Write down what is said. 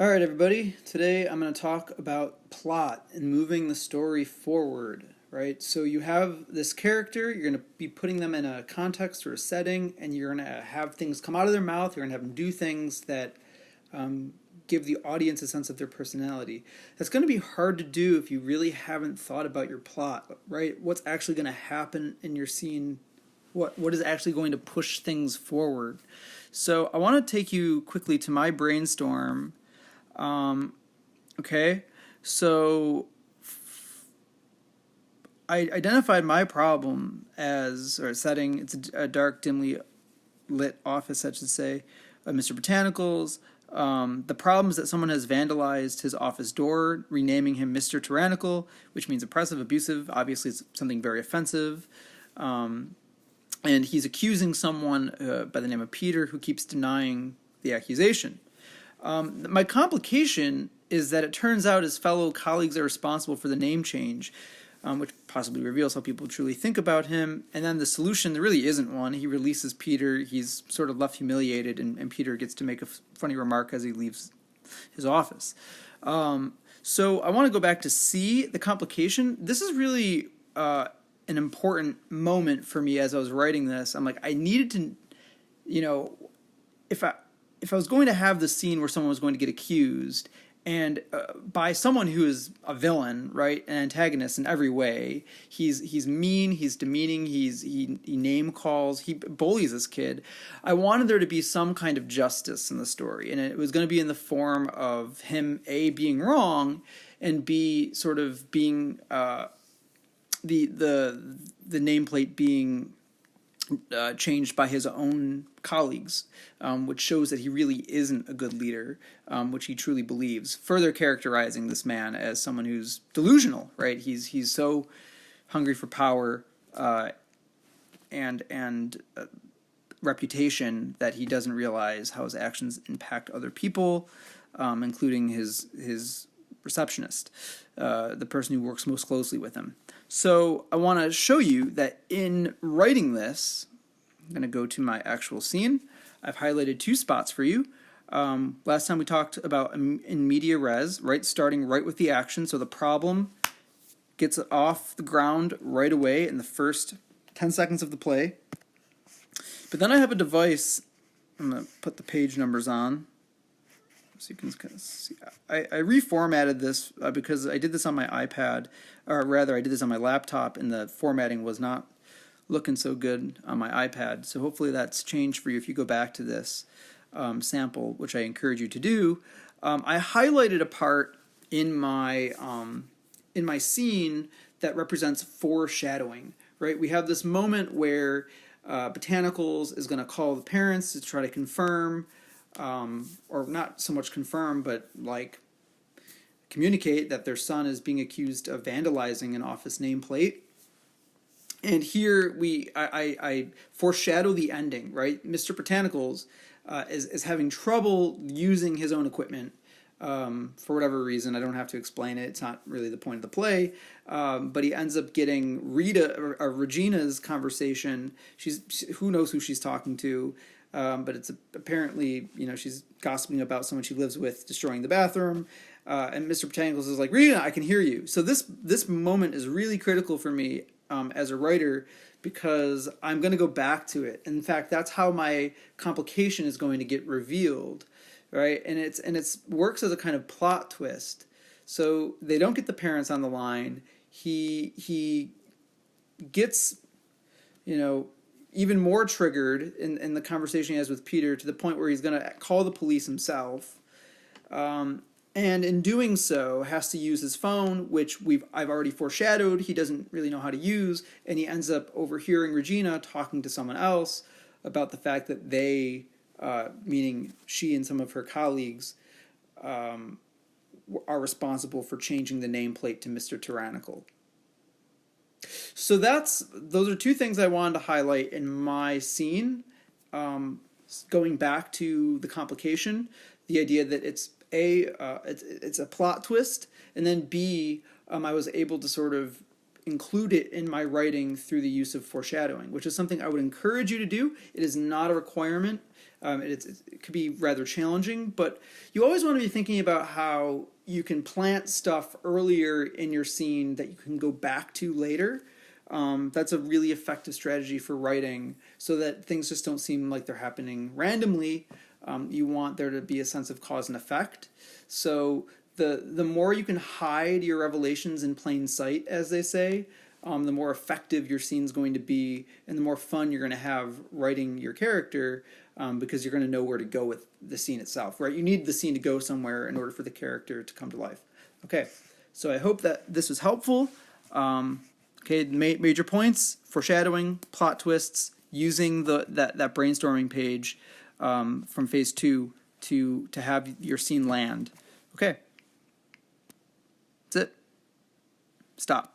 All right, everybody. Today I'm going to talk about plot and moving the story forward, right? So you have this character, you're going to be putting them in a context or a setting, and you're going to have things come out of their mouth, you're going to have them do things that give the audience a sense of their personality. That's going to be hard to do if you really haven't thought about your plot, right? What's actually going to happen in your scene? What is actually going to push things forward? So I want to take you quickly to my brainstorm. Okay, so I identified my problem as, or setting, it's a dark, dimly lit office, I should say, of Mr. Botanicals. The problem is that someone has vandalized his office door, renaming him Mr. Tyrannical, which means oppressive, abusive. Obviously, it's something very offensive. And he's accusing someone by the name of Peter who keeps denying the accusation. My complication is that it turns out his fellow colleagues are responsible for the name change, which possibly reveals how people truly think about him. And then the solution, there really isn't one. He releases Peter, he's sort of left humiliated, and Peter gets to make a funny remark as he leaves his office. So I want to go back to C, the complication. This is really an important moment for me as I was writing this. I'm like, I needed to, if I was going to have the scene where someone was going to get accused, and by someone who is a villain, right, an antagonist in every way, he's mean, he's demeaning, he name calls, he bullies this kid. I wanted there to be some kind of justice in the story, and it was going to be in the form of him A, being wrong, and B, sort of being the nameplate being changed by his own colleagues, which shows that he really isn't a good leader, which he truly believes, further characterizing this man as someone who's delusional, right? He's so hungry for power and reputation that he doesn't realize how his actions impact other people, including his receptionist, the person who works most closely with him. So I want to show you that in writing this, I'm going to go to my actual scene. I've highlighted two spots for you. Last time we talked about in media res, right, starting right with the action. So the problem gets off the ground right away in the first 10 seconds of the play. But then I have a device, I'm going to put the page numbers on, so you can kind of see. I reformatted this because I did this on my iPad, or rather I did this on my laptop, and the formatting was not looking so good on my iPad. So hopefully that's changed for you if you go back to this sample, which I encourage you to do. I highlighted a part in my scene that represents foreshadowing. Right, we have this moment where Botanicals is going to call the parents to try to confirm. Or not so much confirm, but like communicate that their son is being accused of vandalizing an office nameplate. And here I foreshadow the ending, right? Mr. Botanicals is having trouble using his own equipment for whatever reason. I don't have to explain it. It's not really the point of the play. But he ends up getting Regina's conversation. Who knows who she's talking to. But it's apparently, she's gossiping about someone she lives with destroying the bathroom. And Mr. Botanicals is like, Rita, I can hear you. So this moment is really critical for me as a writer, because I'm going to go back to it. In fact, that's how my complication is going to get revealed, right? And it's works as a kind of plot twist. So they don't get the parents on the line. He gets, even more triggered in the conversation he has with Peter, to the point where he's going to call the police himself. And in doing so, has to use his phone, which I've already foreshadowed he doesn't really know how to use, and he ends up overhearing Regina talking to someone else about the fact that they, meaning she and some of her colleagues, are responsible for changing the nameplate to Mr. Tyrannical. So those are two things I wanted to highlight in my scene. Going back to the complication, the idea that it's a plot twist, and then B, I was able to sort of include it in my writing through the use of foreshadowing, which is something I would encourage you to do. It is not a requirement. It could be rather challenging, but you always want to be thinking about how you can plant stuff earlier in your scene that you can go back to later. That's a really effective strategy for writing, so that things just don't seem like they're happening randomly. You want there to be a sense of cause and effect. So the more you can hide your revelations in plain sight, as they say, the more effective your scene's going to be, and the more fun you're going to have writing your character, because you're going to know where to go with the scene itself, right? You need the scene to go somewhere in order for the character to come to life. Okay, so I hope that this was helpful. Okay, major points: foreshadowing, plot twists, using that brainstorming page from phase 2 to have your scene land. Okay, that's it. Stop.